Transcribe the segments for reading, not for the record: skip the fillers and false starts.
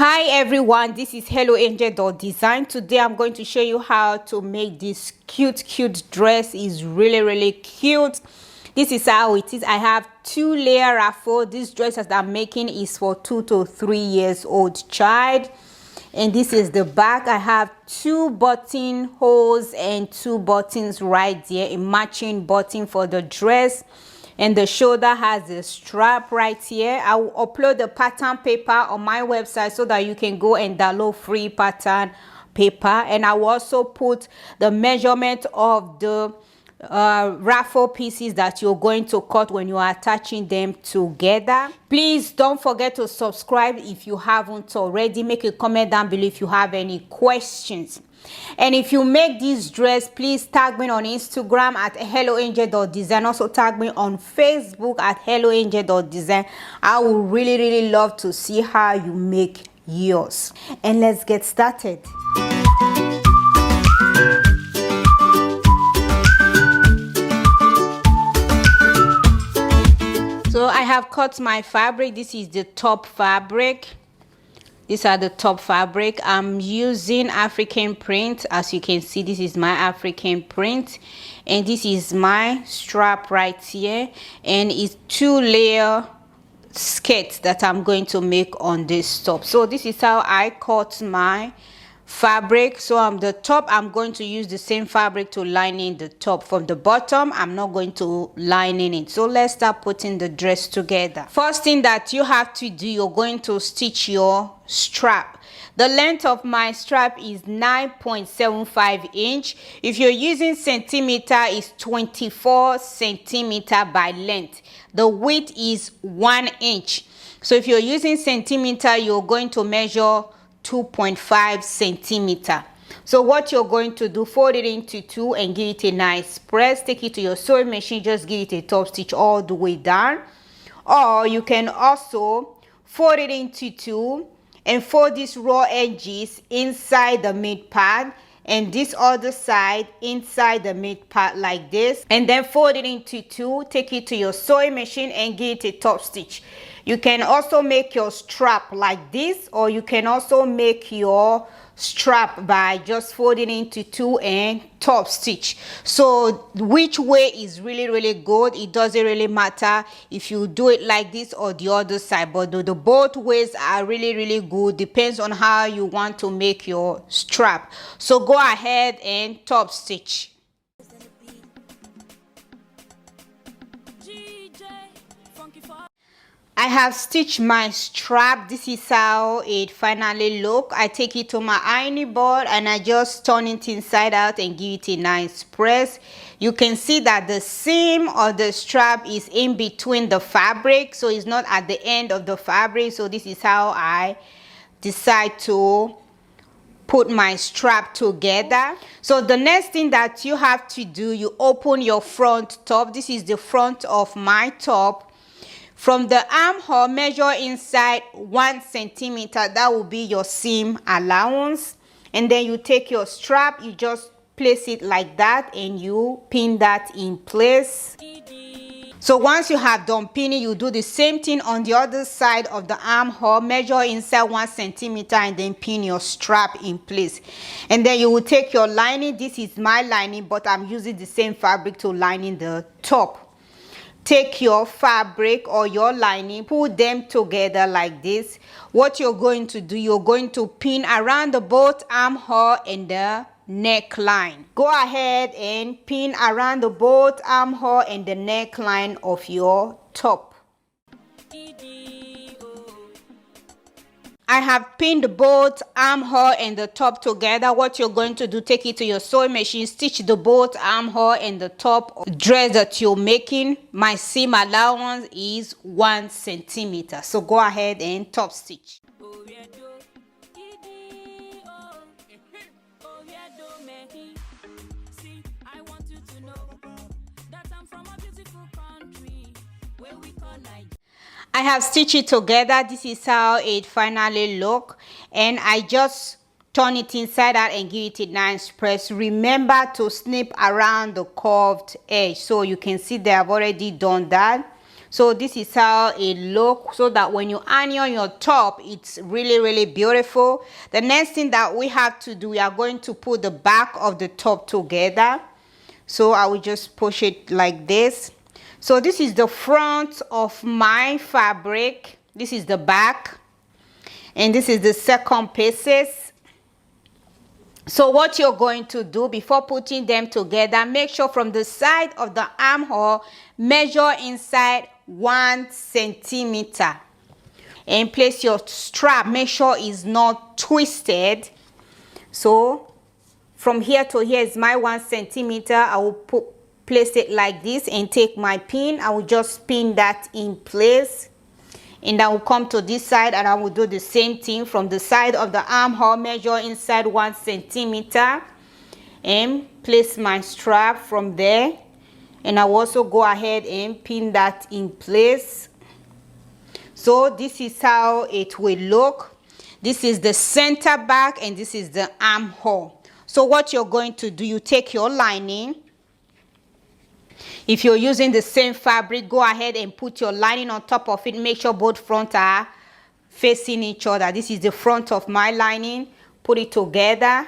Hi everyone, this is Helloangel.design. Today I'm going to show you how to make this cute dress. Is really cute. This is how it is. I have 2-layer ruffle. This dress that I'm making is for 2 to 3 years old child. And this is the back. I have 2 button holes and 2 buttons right there, a matching button for the dress. And the shoulder has a strap right here. I will upload the pattern paper on my website so that you can go and download free pattern paper. And I will also put the measurement of the ruffle pieces that you're going to cut when you are attaching them together. Please don't forget to subscribe if you haven't already. Make a comment down below if you have any questions. And if you make this dress, please tag me on Instagram at Helloangel.design. Also tag me on Facebook at Helloangel.design. I would really love to see how you make yours. And let's get started. So I have cut my fabric. This is the top fabric. These are the top fabric. I'm using African print. As you can see, this is my African print, and this is my strap right here, and it's 2-layer skirt that I'm going to make on this top. So this is how I cut my fabric. So on the top, I'm going to use the same fabric to line in the top. From the bottom, I'm not going to line in it. So let's start putting the dress together. First thing that you have to do, you're going to stitch your strap. The length of my strap is 9.75 inch. If you're using centimeter, it's 24 centimeter by length. The width is 1 inch. So if you're using centimeter, you're going to measure 2.5 centimeter. So what you're going to do, fold it into 2 and give it a nice press. Take it to your sewing machine, just give it a top stitch all the way down. Or you can also fold it into 2 and fold these raw edges inside the mid part, and this other side inside the mid part like this, and then fold it into 2. Take it to your sewing machine and give it a top stitch. You can also make your strap like this, or you can also make your strap by just folding into 2 and top stitch. So which way is really good. It doesn't really matter if you do it like this or the other side, but the both ways are really good. Depends on how you want to make your strap. So go ahead and top stitch. I have stitched my strap. This is how it finally look. I take it to my ironing board and I just turn it inside out and give it a nice press. You can see that the seam of the strap is in between the fabric, so it's not at the end of the fabric. So this is how I decide to put my strap together. So the next thing that you have to do, you open your front top. This is the front of my top. From the armhole, measure inside 1 centimeter. That will be your seam allowance. And then you take your strap, you just place it like that and you pin that in place. So once you have done pinning, you do the same thing on the other side of the armhole. Measure inside 1 centimeter and then pin your strap in place. And then you will take your lining. This is my lining, but I'm using the same fabric to line in the top. Take your fabric or your lining, put them together like this. What you're going to do, you're going to pin around the both armhole and the neckline. Go ahead and pin around the both armhole and the neckline of your top. I have pinned both armhole and the top together. What you're going to do, take it to your sewing machine, stitch the both armhole and the top dress that you're making. My seam allowance is 1 centimeter. So go ahead and top stitch. I have stitched it together. This is how it finally look, and I just turn it inside out and give it a nice press. Remember to snip around the curved edge. So you can see they have already done that. So this is how it looks, so that when you iron your top, it's really beautiful. The next thing that we have to do, we are going to put the back of the top together. So I will just push it like this. So this is the front of my fabric, this is the back, and this is the second pieces. So what you're going to do before putting them together, make sure from the side of the armhole, measure inside 1 centimeter, and place your strap, make sure it's not twisted. So from here to here is my 1 centimeter. I will place it like this and take my pin. I will just pin that in place, and I will come to this side and I will do the same thing. From the side of the armhole, measure inside 1 centimeter and place my strap from there, and I will also go ahead and pin that in place. So this is how it will look. This is the center back and this is the armhole. So what you're going to do, you take your lining. If you're using the same fabric, go ahead and put your lining on top of it. Make sure both fronts are facing each other. This is the front of my lining. Put it together,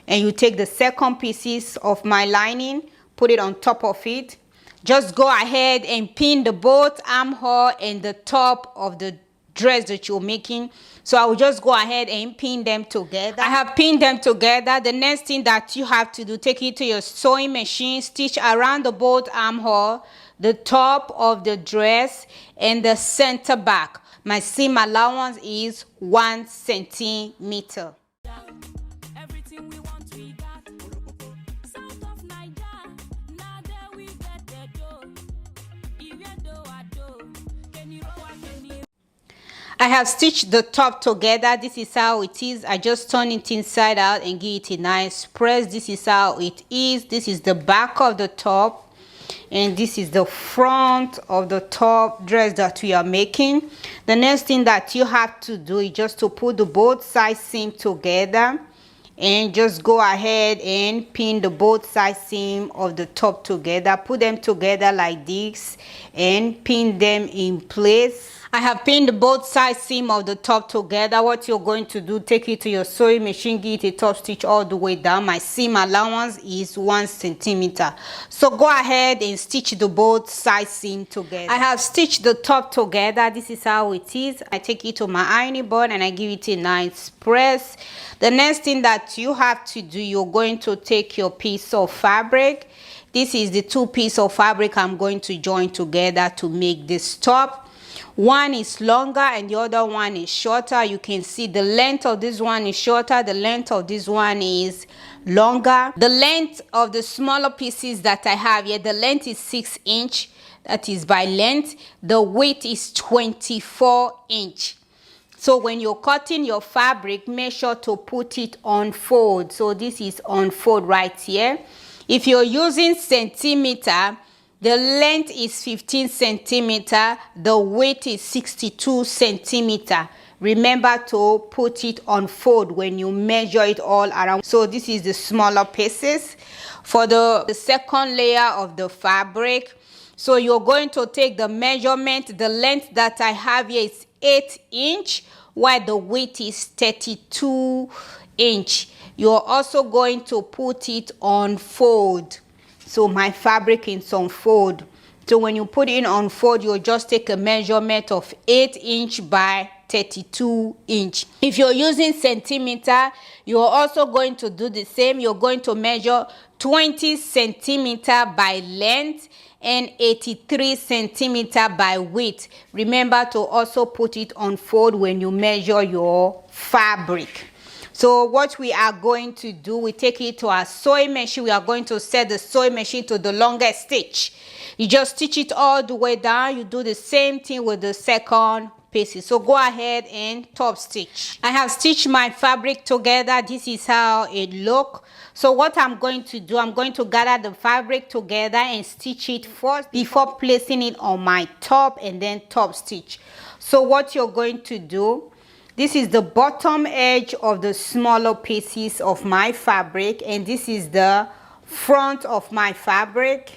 and you take the second pieces of my lining, put it on top of it. Just go ahead and pin the both armhole and the top of the dress that you're making. So I will just go ahead and pin them together. I have pinned them together. The next thing that you have to do, take it to your sewing machine, stitch around the both armhole, the top of the dress, and the center back. My seam allowance is 1 centimeter. I have stitched the top together. This is how it is. I just turn it inside out and give it a nice press. This is how it is. This is the back of the top, and this is the front of the top dress that we are making. The next thing that you have to do is just to put the both side seam together, and just go ahead and pin the both side seam of the top together. Put them together like this and pin them in place. I have pinned both side seam of the top together. What you're going to do, take it to your sewing machine, give it a top stitch all the way down. My seam allowance is 1 centimeter. So go ahead and stitch the both side seam together. I have stitched the top together. This is how it is. I take it to my ironing board and I give it a nice press. The next thing that you have to do, you're going to take your piece of fabric. This is the 2 pieces of fabric I'm going to join together to make this top. One is longer and the other one is shorter. You can see the length of this one is shorter, the length of this one is longer. The length of the smaller pieces that I have here, the length is 6 inch. That is by length. The width is 24 inch. So when you're cutting your fabric, make sure to put it on fold. So this is on fold right here. If you're using centimeter, the length is 15 centimeter, the width is 62 centimeter. Remember to put it on fold when you measure it all around. So this is the smaller pieces for the second layer of the fabric. So you're going to take the measurement. The length that I have here is 8 inch, while the width is 32 inch. You're also going to put it on fold. So my fabric is on fold. So when you put it on fold, you'll just take a measurement of 8 inch by 32 inch. If you're using centimeter, you're also going to do the same. You're going to measure 20 centimeter by length and 83 centimeter by width. Remember to also put it on fold when you measure your fabric. So what we are going to do, we take it to our sewing machine. We are going to set the sewing machine to the longest stitch. You just stitch it all the way down. You do the same thing with the second pieces. So go ahead and top stitch. I have stitched my fabric together. This is how it looks. So what I'm going to do, I'm going to gather the fabric together and stitch it first before placing it on my top and then top stitch. So what you're going to do, this is the bottom edge of the smaller pieces of my fabric, and this is the front of my fabric.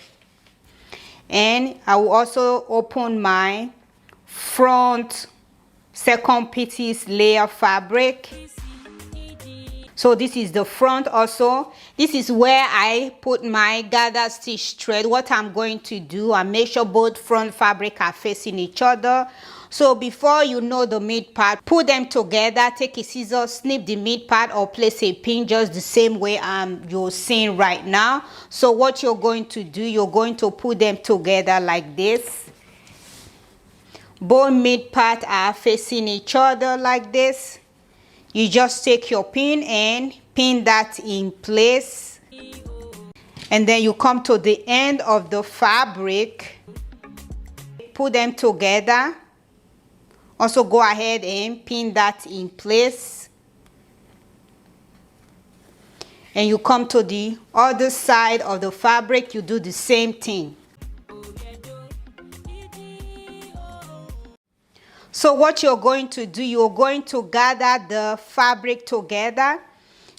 and I will also open my front second piece layer fabric. So this is the front also. This is where I put my gather stitch thread. What I'm going to do, I make sure both front fabric are facing each other. So before you know the mid part, put them together, take a scissors, snip the mid part, or place a pin just the same way you're seeing right now. So what you're going to do, you're going to put them together like this. Both mid part are facing each other like this. You just take your pin and pin that in place, and then you come to the end of the fabric, put them together. Also go ahead and pin that in place, and you come to the other side of the fabric, you do the same thing. So what you're going to do, you're going to gather the fabric together.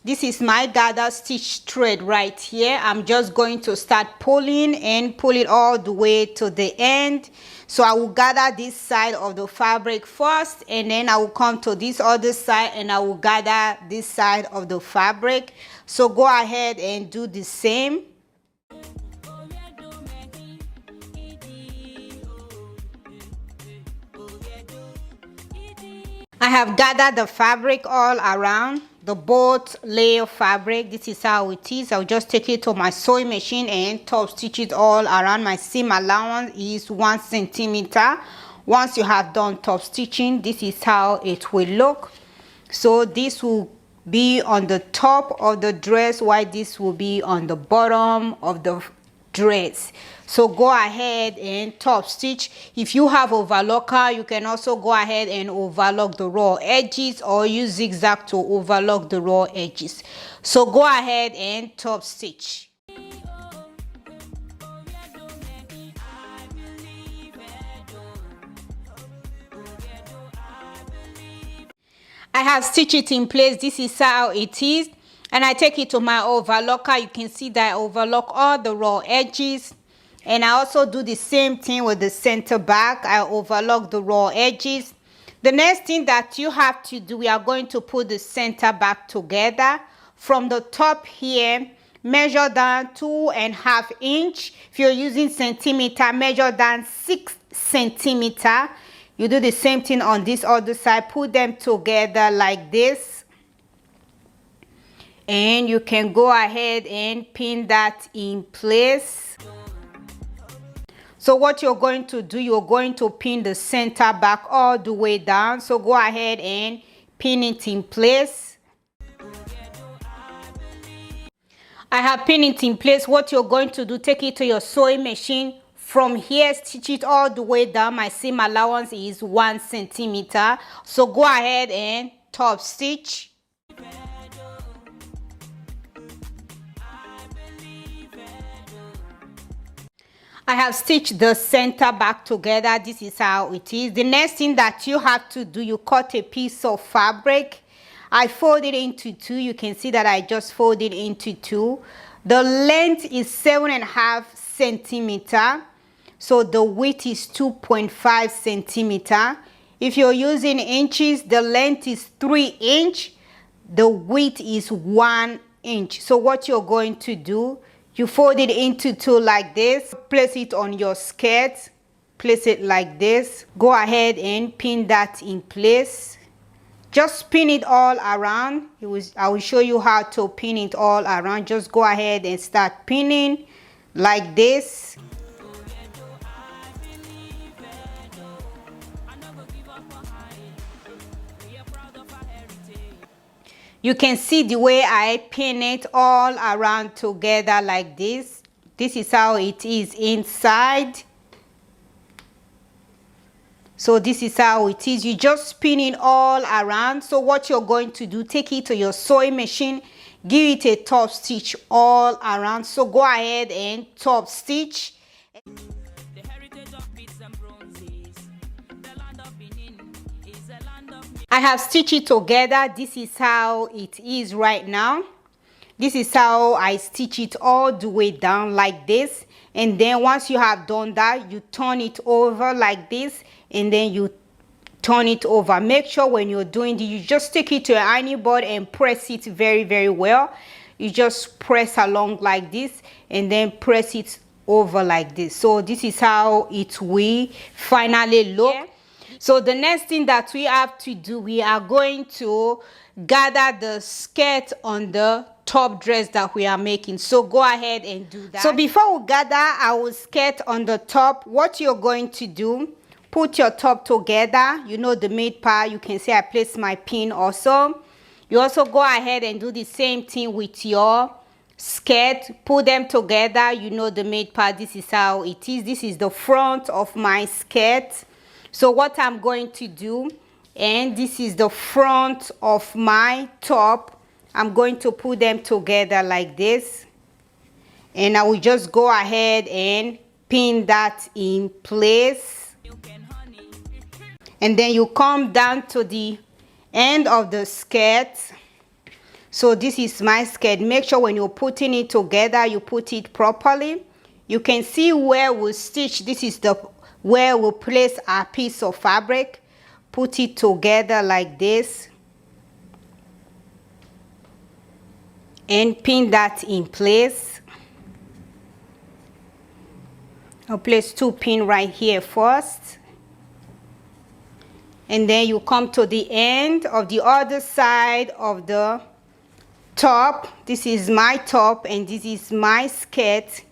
This is my gather stitch thread right here. I'm just going to start pulling and pull it all the way to the end. So I will gather this side of the fabric first, and then I will come to this other side and I will gather this side of the fabric. So go ahead and do the same. I have gathered the fabric all around the both layer fabric. This is how it is. I'll just take it to my sewing machine and top stitch it all around. My seam allowance is 1 centimeter. Once you have done top stitching, this is how it will look. So this will be on the top of the dress, while this will be on the bottom of the dress. So go ahead and top stitch. If you have overlocker, you can also go ahead and overlock the raw edges, or use zigzag to overlock the raw edges. So go ahead and top stitch. I have stitched it in place. This is how it is, and I take it to my overlocker. You can see that I overlock all the raw edges. And I also do the same thing with the center back. I overlock the raw edges. The next thing that you have to do, we are going to put the center back together. From the top here, measure down 2.5 inches. If you're using centimeter, measure down 6 centimeters. You do the same thing on this other side. Put them together like this. And you can go ahead and pin that in place. So what you're going to do, you're going to pin the center back all the way down. So go ahead and pin it in place. I have pinned it in place. What you're going to do, take it to your sewing machine. From here, stitch it all the way down. My seam allowance is 1 centimeter. So go ahead and top stitch. I have stitched the center back together. This is how it is. The next thing that you have to do, you cut a piece of fabric. I fold it into 2. You can see that I just folded into 2. The length is 7.5 centimeter. So the width is 2.5 centimeter. If you're using inches, the length is 3 inch. The width is 1 inch. So what you're going to do, you fold it into 2 like this. Place it on your skirt. Place it like this. Go ahead and pin that in place. Just pin it all around. I will show you how to pin it all around. Just go ahead and start pinning like this. You can see the way I pin it all around together like this. This is how it is inside. So this is how it is. You just spin it all around. So what you're going to do, take it to your sewing machine, give it a top stitch all around. So go ahead and top stitch. I have stitched it together. This is how it is right now. This is how I stitch it all the way down like this. And then once you have done that, you turn it over like this, and then you turn it over. Make sure when you're doing this, you just stick it to an ironing board and press it very, very well. You just press along like this and then press it over like this. So this is how it will finally look. Yeah. So the next thing that we have to do, we are going to gather the skirt on the top dress that we are making. So go ahead and do that. So before we gather our skirt on the top, what you're going to do, put your top together. You know the mid part, you can see I placed my pin also. You also go ahead and do the same thing with your skirt. Put them together. You know the mid part, this is how it is. This is the front of my skirt. So what I'm going to do, and this is the front of my top, I'm going to put them together like this. And I will just go ahead and pin that in place. And then you come down to the end of the skirt. So this is my skirt. Make sure when you're putting it together, you put it properly. You can see where we stitch. This is the where we place our piece of fabric. Put it together like this and pin that in place. I'll place 2 pins right here first. And then you come to the end of the other side of the top. This is my top and this is my skirt.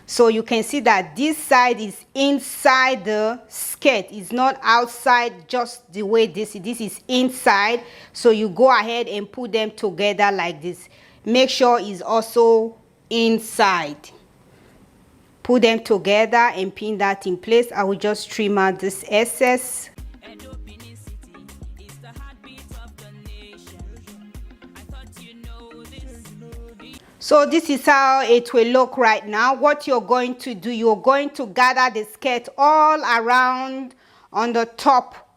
So you can see that this side is inside the skirt. It's not outside just the way this is inside. So you go ahead and put them together like this. Make sure it's also inside. Put them together and pin that in place. I will just trim out this excess. So this is how it will look right now. What you're going to do, you're going to gather the skirt all around on the top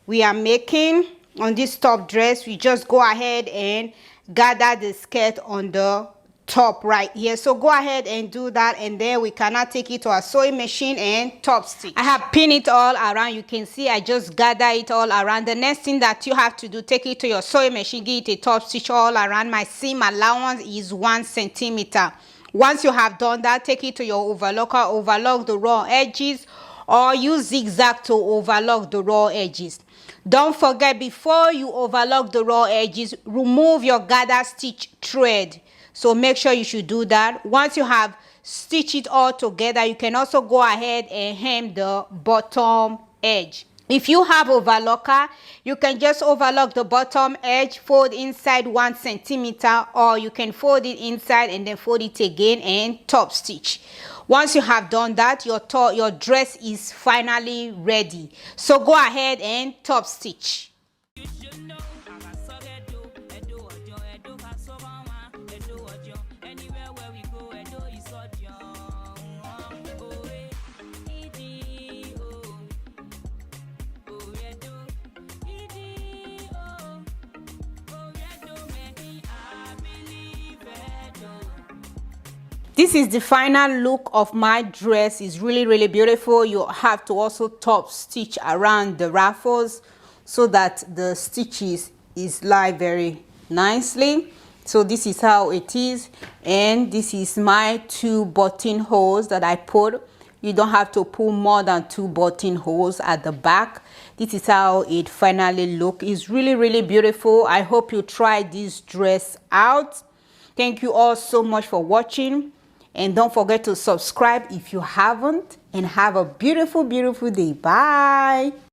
we are making. On this top dress, we just go ahead and gather the skirt on the top right here. So go ahead and do that, and then we cannot take it to a sewing machine and top stitch. I have pinned it all around. You can see I just gather it all around. The next thing that you have to do, take it to your sewing machine, give it a top stitch all around. My seam allowance is 1 centimeter. Once you have done that, take it to your overlocker, overlock the raw edges, or use zigzag to overlock the raw edges. Don't forget, before you overlock the raw edges, remove your gather stitch thread. So make sure you should do that. Once you have stitched it all together, you can also go ahead and hem the bottom edge. If you have overlocker, you can just overlock the bottom edge, fold inside 1 centimeter, or you can fold it inside and then fold it again and top stitch. Once you have done that, your dress is finally ready. So go ahead and top stitch. This is the final look of my dress. It's really, really beautiful. You have to also top stitch around the ruffles so that the stitches is lie very nicely. So this is how it is, and this is my 2 buttonholes that I put. You don't have to pull more than 2 buttonholes at the back. This is how it finally looks. It's really, really beautiful. I hope you try this dress out. Thank you all so much for watching. And don't forget to subscribe if you haven't. And have a beautiful, beautiful day. Bye.